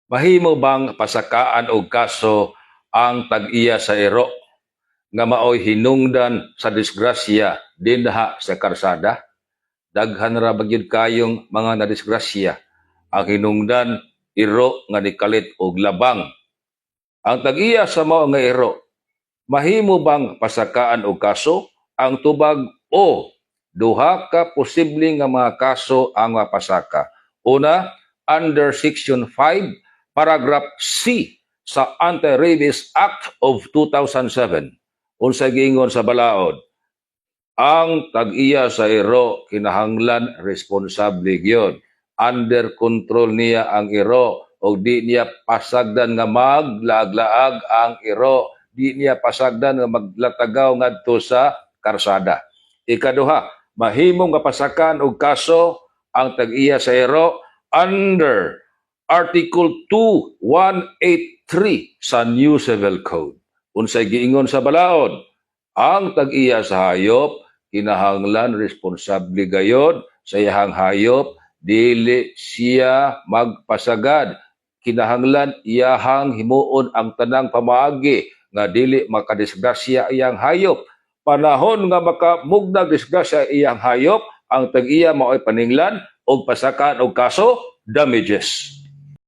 Mahimo bang pasakaan og kaso ang tag-iya sa ero nga maoy hinungdan sa disgrasya dinha sa karsada? Daghan ra bagyod kayong mga nadisgrasya ang hinungdan ero nga nikalit og labang. Ang tag-iya sa mao nga ero, mahimo bang pasakaan og kaso ang tubag o duha ka posible nga mga kaso ang mapasaka? Una, under Section 5, Paragraph C sa Anti-Rabies Act of 2007. Unsay giingon sa balaod, ang tag-iya sa ero kinahanglan responsable gyud. Under control niya ang ero o di niya pasagdan nga maglaag-laag ang ero, di niya pasagdan nga maglatagaw ngadto sa karsada. Ikaduha, mahimong mapasakan og kaso ang tag-iya sa ero under Article 2183 sa New Civil Code. Unsay giingon sa balaod, ang tag-iya sa hayop kinahanglan responsable gayod sa iyang hayop, dili siya magpasagad. Kinahanglan iyahang himuon ang tanang pamaagi nga dili makadisgrasya iyang hayop. Panahon nga makamugnag disgrasya iyang hayop, ang tag-iya mao'y paninglan og pasakan og kaso damages.